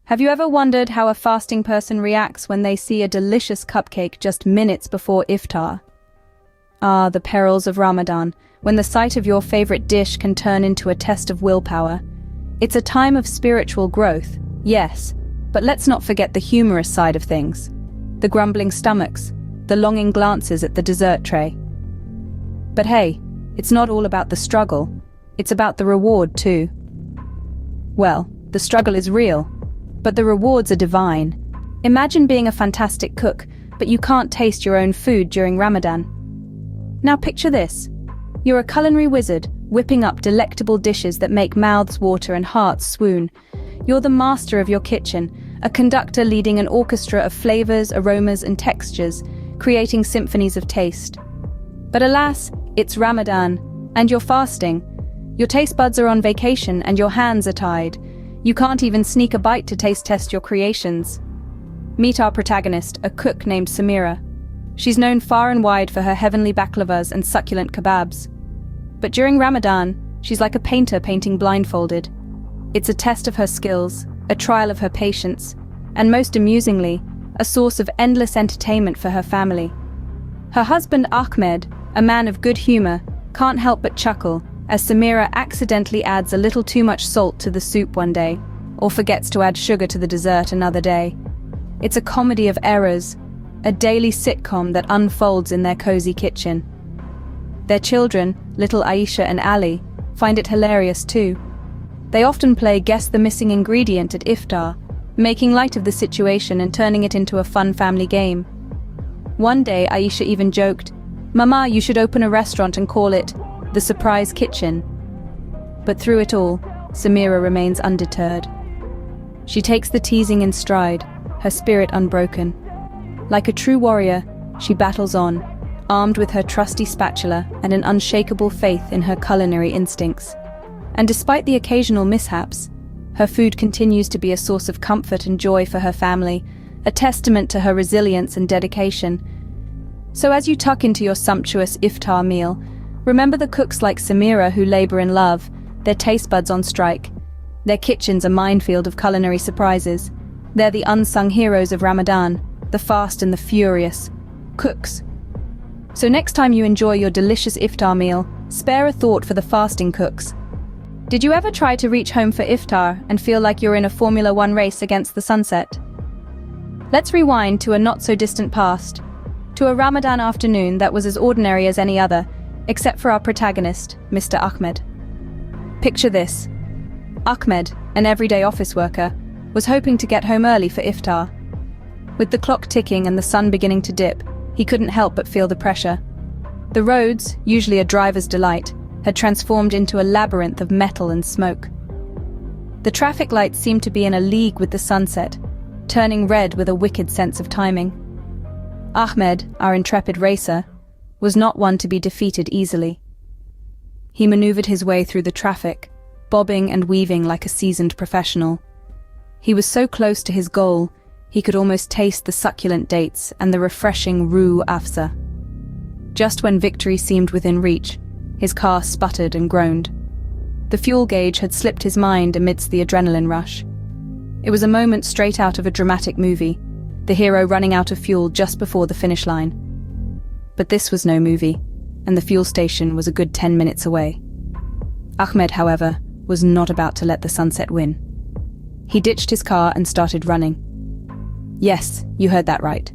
Have you ever wondered how a fasting person reacts when they see a delicious cupcake just minutes before iftar? Ah, the perils of Ramadan, when the sight of your favorite dish can turn into a test of willpower. It's a time of spiritual growth, yes, but let's not forget the humorous side of things. The grumbling stomachs, the longing glances at the dessert tray. But hey, it's not all about the struggle, it's about the reward too. Well, the struggle is real, but the rewards are divine. Imagine being a fantastic cook, but you can't taste your own food during Ramadan. Now picture this. You're a culinary wizard, whipping up delectable dishes that make mouths water and hearts swoon. You're the master of your kitchen, a conductor leading an orchestra of flavors, aromas, and textures, creating symphonies of taste. But alas, it's Ramadan, and you're fasting. Your taste buds are on vacation and your hands are tied. You can't even sneak a bite to taste test your creations. Meet our protagonist, a cook named Samira. She's known far and wide for her heavenly baklavas and succulent kebabs. But during Ramadan, she's like a painter painting blindfolded. It's a test of her skills, a trial of her patience, and most amusingly, a source of endless entertainment for her family. Her husband Ahmed, a man of good humor, can't help but chuckle as Samira accidentally adds a little too much salt to the soup one day, or forgets to add sugar to the dessert another day. It's a comedy of errors, a daily sitcom that unfolds in their cozy kitchen. Their children, little Aisha and Ali, find it hilarious too. They often play guess the missing ingredient at iftar, making light of the situation and turning it into a fun family game. One day Aisha even joked, "Mama, you should open a restaurant and call it the surprise kitchen." But through it all, Samira remains undeterred. She takes the teasing in stride, her spirit unbroken. Like a true warrior, she battles on, armed with her trusty spatula and an unshakable faith in her culinary instincts. And despite the occasional mishaps, her food continues to be a source of comfort and joy for her family, a testament to her resilience and dedication. So as you tuck into your sumptuous iftar meal, remember the cooks like Samira who labor in love, their taste buds on strike. Their kitchen's a minefield of culinary surprises. They're the unsung heroes of Ramadan, the fast and the furious cooks. So next time you enjoy your delicious iftar meal, spare a thought for the fasting cooks. Did you ever try to reach home for iftar and feel like you're in a Formula One race against the sunset? Let's rewind to a not-so-distant past, to a Ramadan afternoon that was as ordinary as any other, except for our protagonist, Mr. Ahmed. Picture this. Ahmed, an everyday office worker, was hoping to get home early for iftar. With the clock ticking and the sun beginning to dip, he couldn't help but feel the pressure. The roads, usually a driver's delight, had transformed into a labyrinth of metal and smoke. The traffic lights seemed to be in a league with the sunset, turning red with a wicked sense of timing. Ahmed, our intrepid racer, was not one to be defeated easily. He maneuvered his way through the traffic, bobbing and weaving like a seasoned professional. He was so close to his goal, he could almost taste the succulent dates and the refreshing roux afsa. Just when victory seemed within reach, his car sputtered and groaned. The fuel gauge had slipped his mind amidst the adrenaline rush. It was a moment straight out of a dramatic movie, the hero running out of fuel just before the finish line. But this was no movie, and the fuel station was a good 10 minutes away. Ahmed, however, was not about to let the sunset win. He ditched his car and started running. Yes, you heard that right.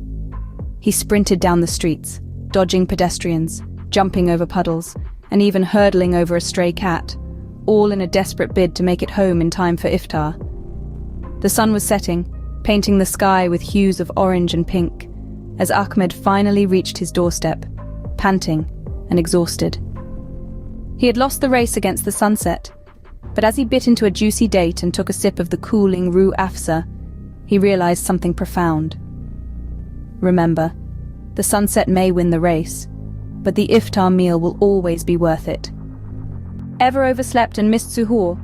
He sprinted down the streets, dodging pedestrians, jumping over puddles, and even hurdling over a stray cat, all in a desperate bid to make it home in time for iftar. The sun was setting, painting the sky with hues of orange and pink, as Ahmed finally reached his doorstep, panting and exhausted. He had lost the race against the sunset, but as he bit into a juicy date and took a sip of the cooling roux afsa, he realized something profound. Remember, the sunset may win the race, but the iftar meal will always be worth it. Ever overslept and missed suhoor?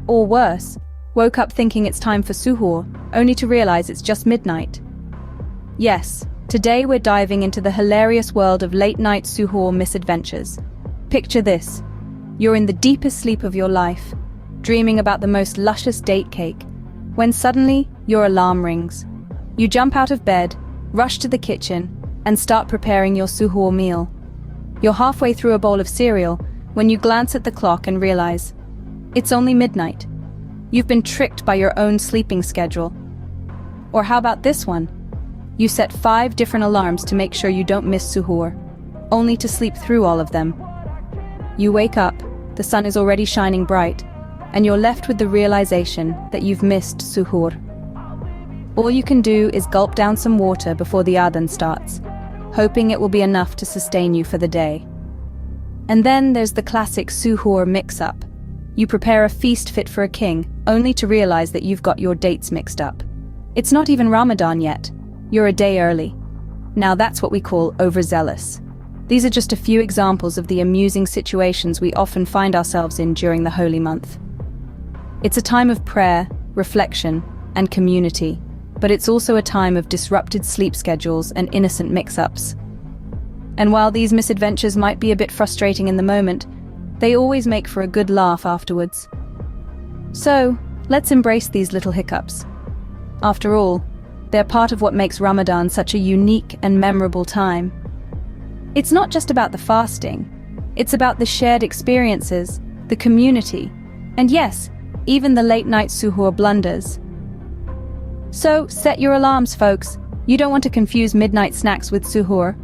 Or worse, woke up thinking it's time for suhoor, only to realize it's just midnight? Yes, today we're diving into the hilarious world of late-night suhoor misadventures. Picture this. You're in the deepest sleep of your life, dreaming about the most luscious date cake, when suddenly your alarm rings. You jump out of bed, rush to the kitchen, and start preparing your suhoor meal. You're halfway through a bowl of cereal when you glance at the clock and realize it's only midnight. You've been tricked by your own sleeping schedule. Or how about this one? You set 5 different alarms to make sure you don't miss suhoor, only to sleep through all of them. You wake up, the sun is already shining bright, and you're left with the realization that you've missed suhoor. All you can do is gulp down some water before the adhan starts, hoping it will be enough to sustain you for the day. And then there's the classic suhoor mix-up. You prepare a feast fit for a king, only to realize that you've got your dates mixed up. It's not even Ramadan yet. You're a day early. Now that's what we call overzealous. These are just a few examples of the amusing situations we often find ourselves in during the holy month. It's a time of prayer, reflection, and community, but it's also a time of disrupted sleep schedules and innocent mix-ups. And while these misadventures might be a bit frustrating in the moment, they always make for a good laugh afterwards. So, let's embrace these little hiccups. After all, they're part of what makes Ramadan such a unique and memorable time. It's not just about the fasting, it's about the shared experiences, the community, and yes, even the late-night suhoor blunders. So, set your alarms, folks. You don't want to confuse midnight snacks with suhoor.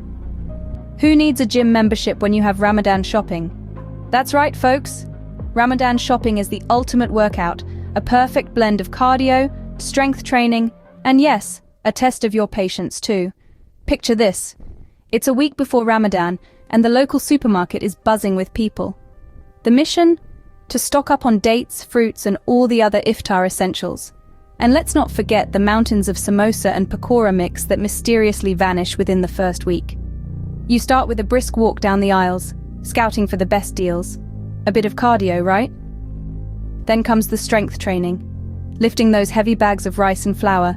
Who needs a gym membership when you have Ramadan shopping? That's right, folks. Ramadan shopping is the ultimate workout, a perfect blend of cardio, strength training, and yes, a test of your patience too. Picture this. It's a week before Ramadan, and the local supermarket is buzzing with people. The mission? To stock up on dates, fruits, and all the other iftar essentials. And let's not forget the mountains of samosa and pakora mix that mysteriously vanish within the first week. You start with a brisk walk down the aisles, scouting for the best deals. A bit of cardio, right? Then comes the strength training, lifting those heavy bags of rice and flour,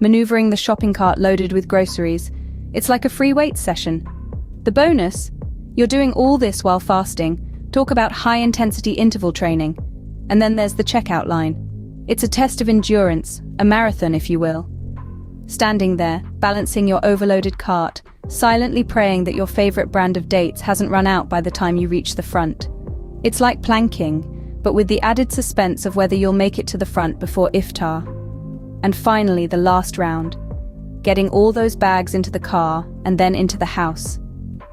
maneuvering the shopping cart loaded with groceries. It's like a free weights session. The bonus? You're doing all this while fasting. Talk about high-intensity interval training. And then there's the checkout line. It's a test of endurance, a marathon if you will. Standing there, balancing your overloaded cart, silently praying that your favorite brand of dates hasn't run out by the time you reach the front. It's like planking, but with the added suspense of whether you'll make it to the front before iftar. And finally, the last round. Getting all those bags into the car and then into the house.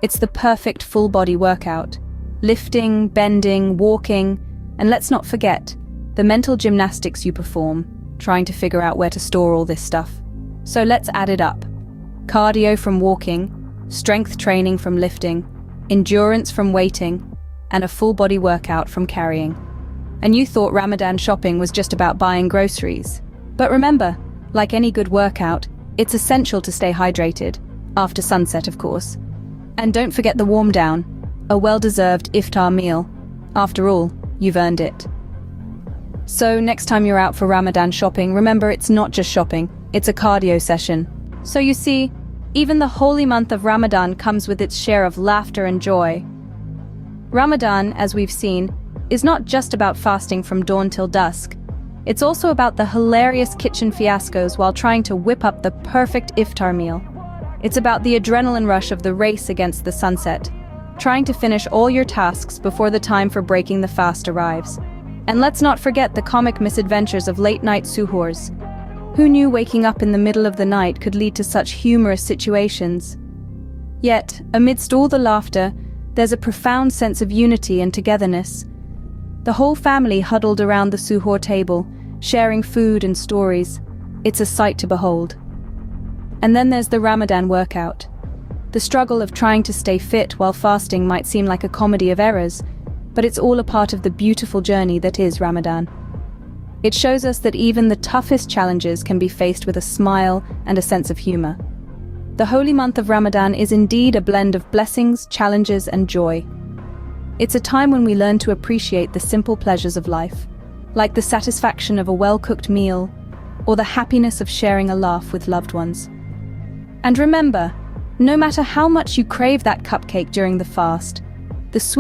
It's the perfect full-body workout. Lifting, bending, walking, and let's not forget, the mental gymnastics you perform, trying to figure out where to store all this stuff. So let's add it up. Cardio from walking, strength training from lifting, endurance from waiting, and a full-body workout from carrying. And you thought Ramadan shopping was just about buying groceries. But remember, like any good workout, it's essential to stay hydrated, after sunset of course. And don't forget the warm down, a well-deserved iftar meal. After all, you've earned it. So next time you're out for Ramadan shopping, remember it's not just shopping, it's a cardio session. So you see, even the holy month of Ramadan comes with its share of laughter and joy. Ramadan, as we've seen, is not just about fasting from dawn till dusk. It's also about the hilarious kitchen fiascos while trying to whip up the perfect iftar meal. It's about the adrenaline rush of the race against the sunset, trying to finish all your tasks before the time for breaking the fast arrives. And let's not forget the comic misadventures of late-night suhoors. Who knew waking up in the middle of the night could lead to such humorous situations? Yet, amidst all the laughter, there's a profound sense of unity and togetherness. The whole family huddled around the suhoor table, sharing food and stories. It's a sight to behold. And then there's the Ramadan workout. The struggle of trying to stay fit while fasting might seem like a comedy of errors, but it's all a part of the beautiful journey that is Ramadan. It shows us that even the toughest challenges can be faced with a smile and a sense of humor. The holy month of Ramadan is indeed a blend of blessings, challenges, and joy. It's a time when we learn to appreciate the simple pleasures of life, like the satisfaction of a well-cooked meal, or the happiness of sharing a laugh with loved ones. And remember, no matter how much you crave that cupcake during the fast, the sweet